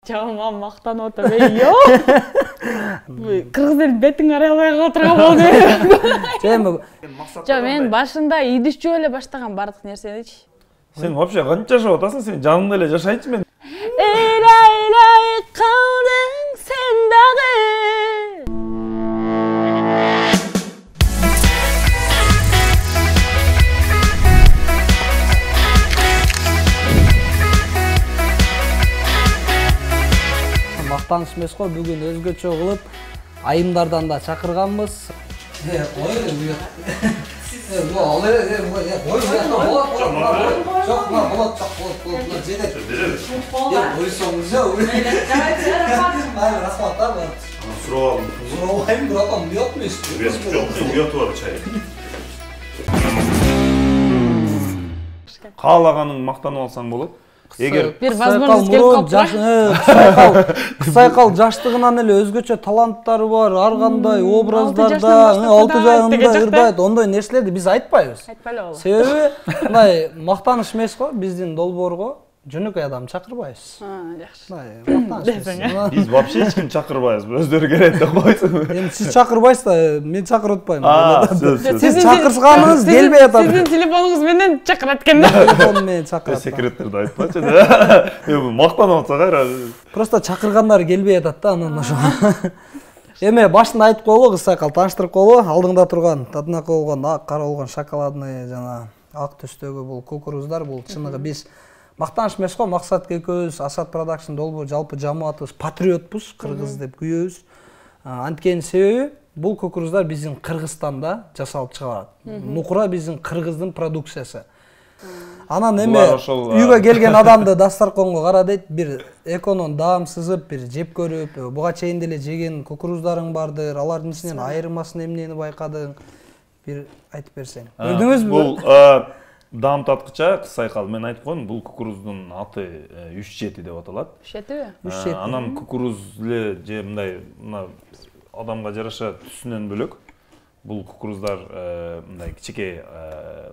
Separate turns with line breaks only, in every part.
Жаман мактанып атам. Жок. Кыргыз элин бетиң карай албай отурган болду. Жок, мен башында идиш жөө эле баштаган бардык нерсеничи.
Sen вообще kancha жашап атасың? Sen жаныңда эле жашайчы мен.
Эйлай калдың сен дагы.
Мактаныш эмес го, бүгүн өзгөчө кылып айымдардан да чакырганбыз.
Каалаганың мактанып алсаң болот. Эгер
бир возможность келип
калды. Кысайкал жаштыгынан эле өзгөчө таланттары бар, ар кандай образдарда, алты жагында ырдайт, ондой нерселерди биз айтпайбыз.
Айтпайлы болот.
Себеби мындай мактаныш эмес го, биздин долбоорго жөнөкөй адам чакырбайбыз.
Жакшы.
Мактаныш.
биз вообще эч ким чакырбайбыз, өздөрү келет деп койсун.
Эми сиз чакырбайсыз да, мен чакырып атпайм.
Сиз
чакырсаңыз келбей атат.
Сиздин телефонуңуз менен чакырат экен да.
Телефон менен чакырат.
Секреттерди айтпачы да. Эми мактанып атса кайра.
Просто чакыргандар келбей атат да, анан ошо. Эме башында айтып койгойлу, кысайкал тааныштырып койгойлу, алдыңда турган татынака болгон ак кара болгон шоколадный жана ак түстөгү бул кукуруздар, бул чыныгы биз мактаныш эмес го, Максат экөөбүз Асат Production долбоор жалпы жамаатыбыз патриотпуз, кыргыз деп күйөбүз. Анткени себеби бул кукуруздар биздин Кыргызстанда жасалып чыгарат. Нукура биздин Кыргыздын продукциясы. Анан эме үйгө келген адамды дастарконго кара дейт, бир эконон даам сызып, бир жеп көрүп, буга чейин деле жеген кукуруздарың бардыр, алардын ичинен айырмасын эмнени байкадың? Бир айтып берсең. Көрдүңүзбү?
Бул даам таткыча кысайкал мен айтып койдум, бул кукуруздун аты 3-7 деп аталат.
3-7?
Анан кукуруз эле же мындай адамга жараша түсүнөн бөлөк. Бул кукуруздар мындай кичике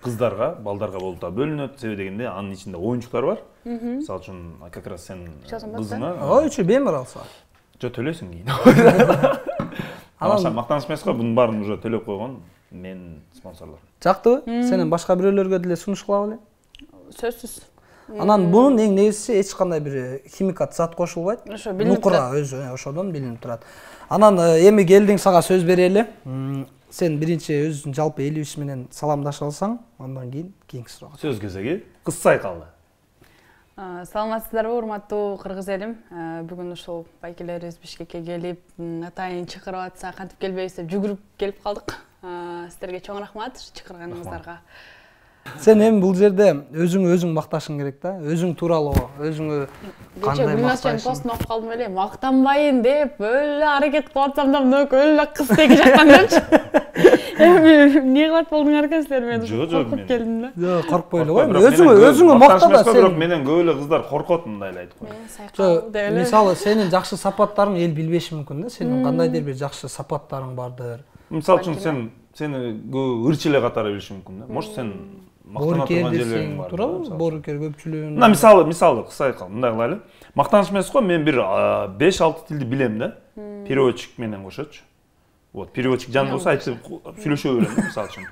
кыздарга, балдарга болуп да бөлүнөт. Себеби дегенде анын ичинде оюнчуктар бар. Мисалы үчүн как раз сен кызыңа.
Ойчу бемер алса.
Жо төлөсүң кийин. Анан мактаныш эмес го, бунун баарын уже төлөп койгон мен спонсорлор.
Жактыбы? Сенен башка бирөөлөргө деле сунуш кыла беле?
Сөзсүз.
Анан бунун эң негизгиси эч кандай бир химикат зат кошулбайт.
Ошо билинип турат.
Нукура өзү ошодон билинип турат. Анан эми келдиң, сага сөз берели. Сен биринчи өзүң жалпы эл иш менен саламдаша алсаң, андан кийин кийинки суроого.
Сөз кезеги кысайкалды.
Саламатсыздарбы, урматтуу кыргыз элим. Бүгүн ушул байкелерибиз Бишкекке келип, атайын чакырып атса, кантип келбейбиз деп жүгүрүп келип калдык. Сиздерге чоң рахмат чакырганыңыздарга.
Сен эми бул жерде өзүң макташың керек да. Өзүң тууралуу, өзүңө кандай
мактайсың? Постун окуп калдым эле. Мактанбайын деп, өлө аракет кылып атсам да, мына өлө кыз теги жактан депчи. Эми эмне кылат болдуңар экен силер? Мен коркуп келдим да.
Жок, коркпой эле го. Өзүңө макта да сен.
Бирок менен көп эле кыздар коркот мындай эле айтып
коюм.
Мисалы, сенин жакшы сапаттарың эл билбеши мүмкүн да. Сенин кандайдыр бир жакшы сапаттарың бардыр.
Мисалы үчүн сени көп ырчылы катары билиши мүмкүн да. Может сен мактана турган жерлериң бар.
Туурабы? Боорукер көпчүлүгүн.
Мына мисалы кысайкал мындай кылайлы. Мактаныш эмес го, мен бир 5-6 тилди билем да. Переводчик менен кошочу. Вот, переводчик жан болсо айтып сүйлөшө берем да, мисалы үчүн.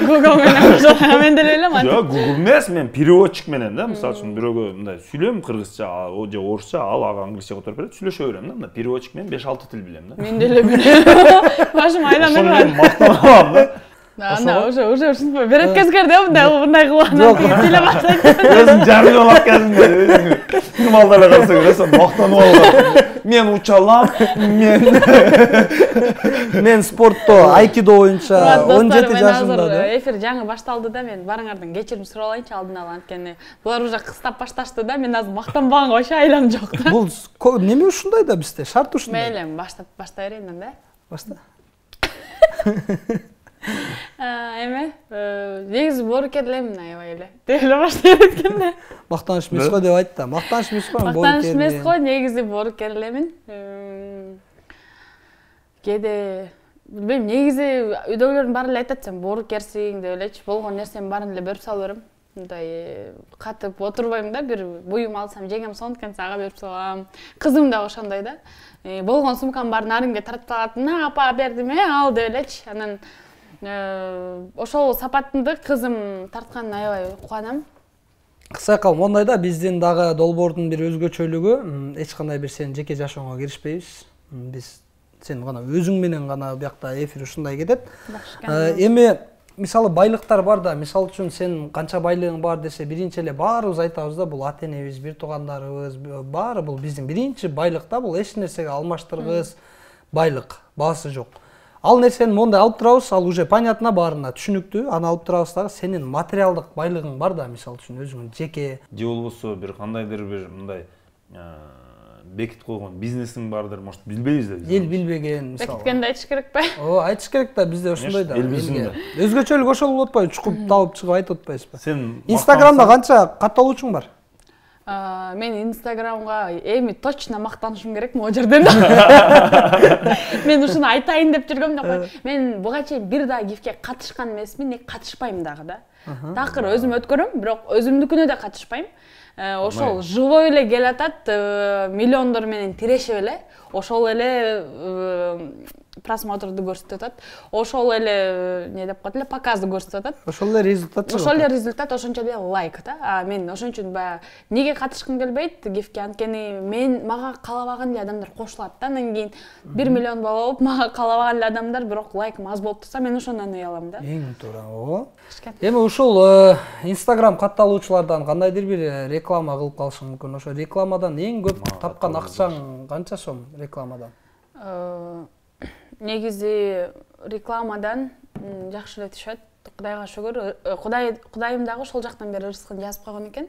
Google менен кошо, мен деле элем антип.
Жок, Google эмес, мен переводчик менен да, мисалы үчүн бирөөгө мындай сүйлөйм кыргызча, же орусча, ал ага англисче которуп берет, сүйлөшө берем да. Мына переводчик менен 5-6 тил билем да.
Мен деле билем. Башым айланып
Мен мактанам да.
Ана уже ушинтпей берет кезгерде мындай кылган келе баштайт.
Өзүң жарым алып келдиң. Ким алдыра калса көрөсөң мактанып алган. Мен учалам,
мен спортто айкидо боюнча 17 жашымда да.
Эфир жаңы башталды да, мен барыңардан кечирим сурап алайынчы алдын ала, анткени булар уже кыстап башташты да, мен азыр мактанбаганга вообще айланып жок да.
Бул неме ушундай да бизде? Шарт ушундай.
Мейлим, башта берейин да.
Башта.
Эме, негизи боорукерлем аябай эле. Деп эле баштай эткенде.
Мактаныш эмес го деп айт да. Мактаныш эмес го, боорукер.
Мактаныш эмес го, негизи боорукерлемин. Кээде билбейм, негизи үйдөгүлөрдүн баары эле айтат, сен боорукерсиң деп элечи, болгон нерсенин баарын эле берип салып берем. мындай катып отурбайм да, бир буюм алсам жеңем сонуткан сага берип салам. Кызым да ошондой да. Болгон сумкамын баарын нарынге тартып алатым, апа бердим, ал деп элечи. Анан ошол сапатымды кызым тартканына аябай кубанам.
Кысакал мондай да, биздин дагы долбоордун бир өзгөчөлүгү, эч кандай бир сенин жеке жашооңо киришпейбиз. Биз сен гана өзүң менен гана биякта эфир ушундай кетет. Эми мисалы байлыктар бар да, мисалы үчүн сен канча байлыгың бар десе, биринчи эле баарыбыз айтабыз да, бул ата энебиз, бир туугандарыбыз, баары бул биздин биринчи байлык да, бул эч нерсеге алмаштыргыс байлык, баасы жок. Ал нерсени мондай алып турабыз, ал уже понятно баарына, түшүнүктүү, аны алып турабыз дагы. Сенин материалдык байлыгың бар да, мисалы үчүн өзүңүн жеке
же болбосо бир кандайдыр бир мындай бекитип койгон бизнесиң бардыр, может билбейбиз да биз.
Эл билбеген мисалы.
Бекиткенди айтыш керекпи?
Айтыш керек да, бизде ошондой да.
Эл билсин да.
Өзгөчөлүк ошол болуп атпайбы? Чукуп табып чыгып айтып атпайсызбы?
Сен
Инстаграмда канча катталуучуң бар?
Мен Инстаграмга эми точно мактанышым керек могу жерден. Мен ушуну айтайын деп жүргөм да. Мен буга чейин бир да гифке катышкан эмесмин, не катышпайм дагы да. Такыр өзүм өткөрөм, бирок өзүмдүкүнө да катышпайм. Ошол живой эле келатат, миллиондор менен тирешип эле, ошол эле просмотрду көрсөтүп атат. Ошол эле не деп коет эле, показды көрсөтүп атат.
Ошол эле результат чыгат.
Ошол эле результат, ошончо эле лайк да. Мен ошон үчүн баягы неге катышкым келбейт гифке, анткени мага каалабаган эле адамдар кошулат да. Андан кийин 1 миллион болуп, мага каалабаган эле адамдар, бирок лайкым аз болуп турса, мен ошондон уялам да.
Эң туура. Эми ушул Инстаграм катталуучулардан кандайдыр бир реклама кылып калышың мүмкүн. Ошо рекламадан эң көп тапкан акчаң канча сом рекламадан?
Негизи рекламадан жакшы эле түшөт. Кудайга шүгүр. Кудайым дагы ошол жактан бери рызкын жазып койгон экен.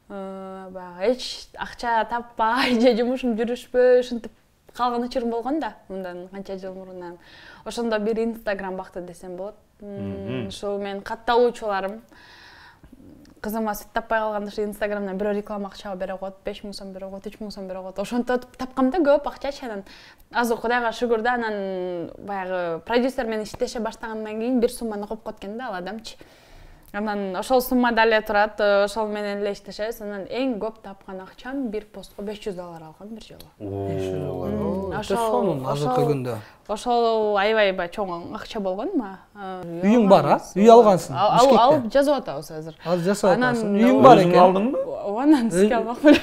Баягы эч акча таппай же жумушум жүрүшпөй ушинтип калган учурум болгон да. Мындан канча жыл мурунан. Ошондо бир Инстаграм бакты десем болот. Ушул мен катталуучуларым. Кызыма сүт таппай калганда ушу Инстаграмдан бирөө реклама акча бере коет, 5000 сом бере коет, 3000 сом бере коет. Ошонтип тапкам да көп акчачы. Анан азыр Кудайга шүгүр да, анан баягы продюсер менен иштеше баштагандан кийин бир сумманы коюп койткон да ал адамчы. Анан ошол сумма дале турат, ошол менен эле иштешебиз. Анан эң көп тапкан акчам бир постко $500 алган бир жолу.
$500. Ошол азыркы күндө.
Ошол аябай чоң акча болгонму?
Үйүң бар, а? Үй алгансың.
Алып жазып атабыз азыр.
Азыр жасап атасың. Үйүң бар экен.
Алдыңбы?
Анан сизге алмакмын.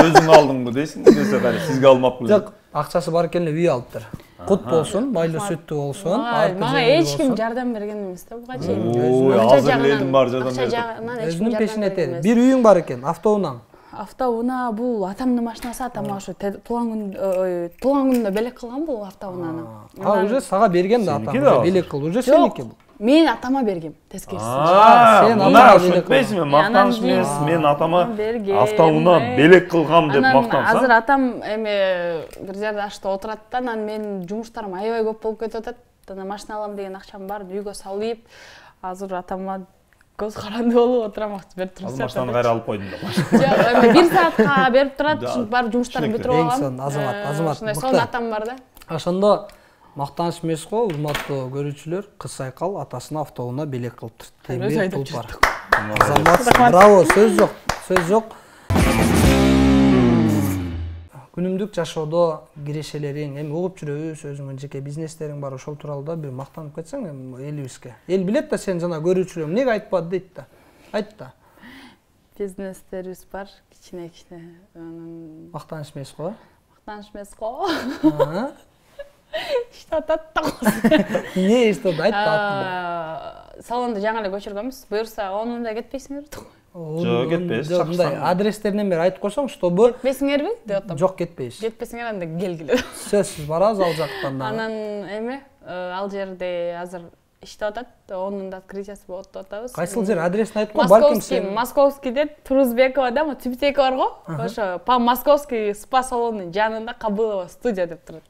Өзүң алдыңбы дейсиң, десе кайра сизге алмакмын.
Жок, акчасы бар экен эле үй алыптыр. Кут болсун, майлуу сүттүү болсун.
Мага эч ким жардам берген эмес да буга чейин.
Азыр элдин баары жардам берет.
Өзүнүн пешинете. Бир үйүң бар экен, автоунаа.
Автоунаа бул атамдын машинасы, атам ошо туулган күндө белек кылган бул автоунааны.
Уже сага берген да атам, уже белек кыл, уже сеники бул.
Мен атама бергем, тескерисинче.
Сен атама белек
кылбайсыңбы? Мактаныш эмес, мен атама автоунаа белек кылгам деп мактансам.
Азыр атам эми бир жерде ашта отурат да, анан менин жумуштарым аябай көп болуп кетип атат. Анан машина алам деген акчам бар, үйгө салып, азыр атама көз каранды болуп отурамакчы берип туруп.
Азыр машинаны кайра алып койдум да.
Жок, эми 1 саатка берип турат, бар жумуштарымды бүтүрүп алгам.
Эң сон азамат
мыкты. Ошондой атам бар да.
Ошондо мактаныч эмес го, урматтуу көрүүчүлөр, Кыз Сайкал атасына автоунаа белек кылыптыр. Темир тулпар. Азамат, браво, сөз жок. Күнүмдүк жашоодо кирешелериң, эми угуп жүрөбүз, өзүңүн жеке бизнестериң бар, ошол тууралуу да бир мактанып кетсең элибизге. Эл билет да сен жана көрүүчүлөр эмнеге айтпады дейт да. Айт да.
Бизнестерибиз бар, кичине.
Мактаныч эмес го?
Мактаныч эмес го. Иштатат да.
Не иштат, айт да.
Салонду жаңы эле көчүргөнбүз. Буюрса 10 миңда кетпейсиңерби?
Жок, кетпейбиз.
Мындай адрестеринен бери айтып койсоң, чтобы
кетпейсиңерби деп атам.
Жок, кетпейбиз.
Кетпесиңер анда келгиле.
Сөзсүз барабыз ал жактан да.
Анан эми ал жерде азыр иштеп атат. Онун да открытиясы болот деп атабыз.
Кайсыл жер адресин айтып кой, балким сен.
Московскийде Турузбекова да, Цветейка бар го. Ошо по Московский спа салонунун жанында Кабылова студия деп турат.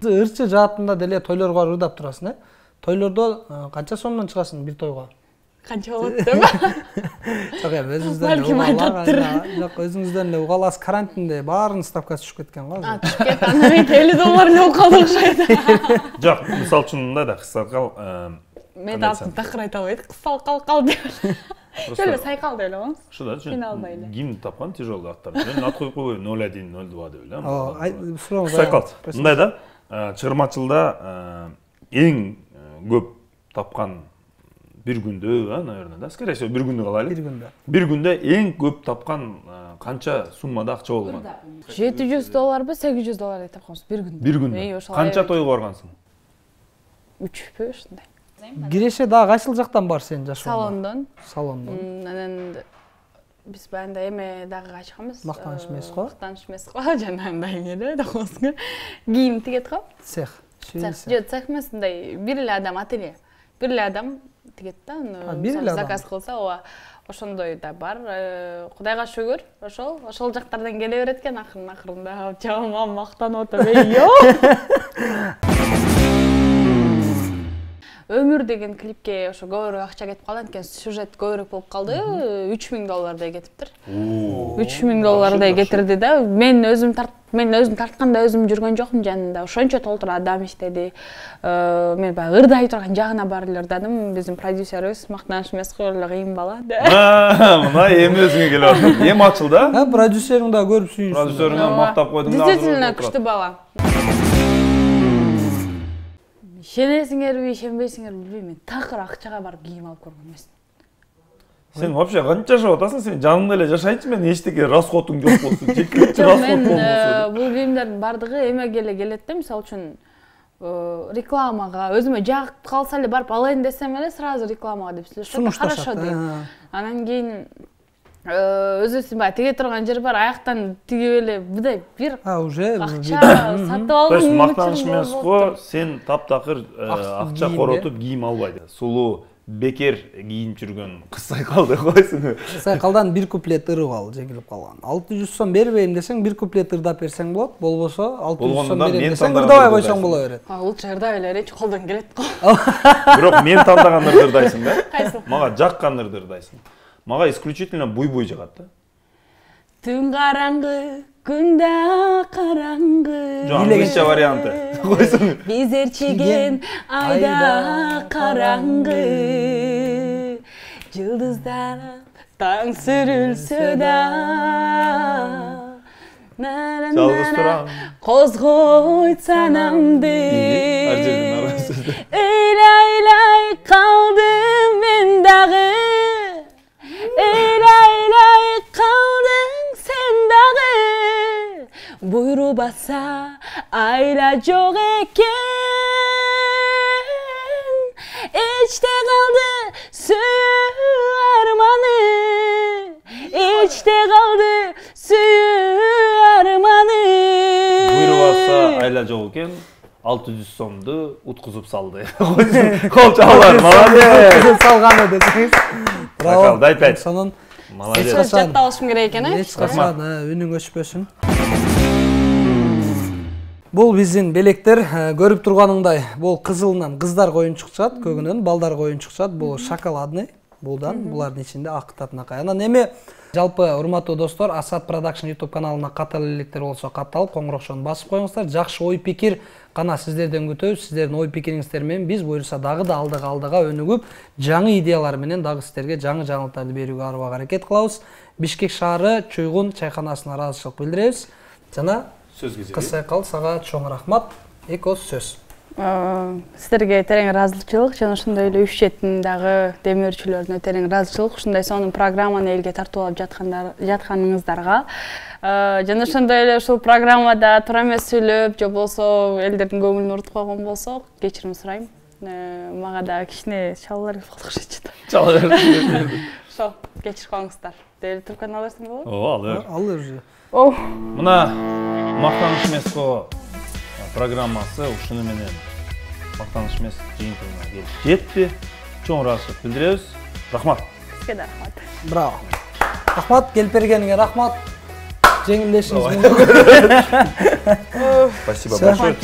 Ырчы жаатында деле тойлорго ырдап турасың, э? Тойлордо канча сомдон чыгасың бир тойго?
Канча болот деп?
Жок, өзүңүздөн эле жок, өзүңүздөн эле угалас, карантинде баарынын ставкасы түшүп кеткен го.
Түшүп кетти. Анан $50 деп калды окшойт.
Жок, мисалы үчүн мындай да, Кыз Сайкал
мен атын такыр айта албайт, кысалып калды деп. Шөлө сайкал деп эле.
Ушуда
Финалда эле.
гимн тапкан тяжелый аттар. Мен ат коюп койбойм 0-1, 0-2 деп эле.
Сурооңуз.
Сайкал. Мындай да, чыгармачылда эң көп тапкан bir günde, наверное, да, скорее всего, bir günde kalaylı. Bir günde en көп тапкан канча суммада акча болгон?
$700 ба, $800 деп тапканбыз bir günde.
Bir günde. Канча тойго баргансың?
3 ушундай.
Киреше дагы кайсыл жактан бар сенин жашооңо?
Салондон. Анан биз баягында эме дагы ачканбыз.
Мактаныч эмес го?
Мактаныч эмес го, жанагындай эмне да, кооску. Кийим тигет го?
Цех.
Жок, цех эмес, мындай бир эле адам ателье. Бир эле адам тигет да, заказ кылса, ооба. Ошондой да бар. Кудайга шүгүр, ошол жактардан келе берет экен акырында. Жаман мактанып атам. Өмүр деген клипке ошо көбүрөөк акча кетип калган экен, сюжет көбүрөөк болуп калды. $3000 кетиптир. $3000 кетирди да. Мен өзүм тартканда өзүм жүргөн жокмун жанында. Ошончо толтур адам иштеди. Мен баягы ырдай турган жагына бар эле ырдадым. Биздин продюсерибиз мактаныч эмес го, кыйын бала.
Мына эми өзүңө келип атат. Эми ачылды.
Продюсериң да көрүп сүйүнсүң.
Продюсериңди мактап койдуң да.
Действительно күчтүү бала. Ишенесиңерби, ишенбейсиңерби билбейм, мен такыр акчага барып кийим алып көргөн эмесмин.
Сен вообще канча жашап атасың? Сен жаныңда эле жашайчы, мен эчтеке расходуң жок болсун, жекелечи расход болбосун.
Бул кийимдердин бардыгы эмеге эле келет да, мисалы үчүн рекламага, өзүмө жагып калса эле барып алайын десем эле сразу рекламага деп сүйлөшөт. Хорошо дейт. Анан кийин өзүсүн баягы тиге турган жер бар, аяктан тигип эле мындай бир
уже
акча сатып алган.
То есть мактаныч эмес го, сен таптакыр акча коротуп кийим албайт. Сулуу бекер кийинип жүргөн кыз сайкал деп койсуң.
Сайкалдан бир куплет ырып ал, жегилип калган. 600 сом бербейм десең, бир куплет ырдап берсең болот, болбосо 600 сом берем десең, ырдабай койсоң боло берет.
Лучше ырдап эле, колдон келет го.
Бирок мен тандаган ырды ырдайсың да? Кайсы? Мага жаккан ырды ырдайсың. Мага исключительно буй-буй жагат да.
Түн караңгы, күн да караңгы.
Англисча варианты. Койсуң.
Биз эрчиген айда караңгы. Жылдыздар таң сүрүлсө да.
Жалгыз турам.
Козгойт санамды.
Ар жердин арасы.
Эйлай калдым мен дагы. Эйлай калдың сен дагы. Буйру баса айла жок экен. Эчте калды сүйүү арманы. Эчте калды сүйүү арманы.
Буйру баса айла жок экен. 600 сомду уткузуп салды. Кол чалар, молодец.
Уткузуп салганы десеңиз.
Браво. Дай 5.
Сонун.
Молодец.
Жаттап алышым керек экен,
Эч качан үнүң өчпөсүн. Бул биздин белектер, көрүп турганыңдай, бул кызылынан кыздар коюн чыкчат, көгүнөн балдар коюн чыкчат. Бул шоколадный. Булдан булардын ичинде ак татынакай. Анан эми жалпы урматтуу достор, Асад Production YouTube каналына каталы электер болсо катталып, коңгурокчону басып коюңуздар. Жакшы ой пикир кана сиздерден күтөбүз. Сиздердин ой пикириңиздер менен биз буюрса дагы да алдыга өнүгүп, жаңы идеялар менен дагы сиздерге жаңы жаңылыктарды берүүгө арбага аракет кылабыз. Бишкек шаары Чуйгун чайканасына ыраазычылык билдиребиз. Жана кыз сайкал сага чоң рахмат. Экөөз сөз.
Сиздерге терең ыраазычылык жана ошондой эле Үччеттин дагы демөөрчүлөрүнө терең ыраазычылык. Ушундай сонун программаны элге тартуулап жатканыңыздарга. Жана ошондой эле ушул программада туура эмес сүйлөп, же болбосо элдердин көңүлүн урутуп койгон болсок, кечирим сурайм. Мага да кичине чалуулар келип калды окшойт.
Чалуулар.
Ошо, кечирип коюңуздар. Дээрлүү турган аласың болобу?
Ооба,
алыр уже.
Мына мактаныч эмес го программасы ушуну менен мактаныч эмес жыйынтыгына келип жетти. Чоң ыраазычылык билдиребиз. Рахмат.
Сизге да рахмат.
Браво. Рахмат, келип бергениңе рахмат. Жеңилдешиңиз.
Спасибо большое.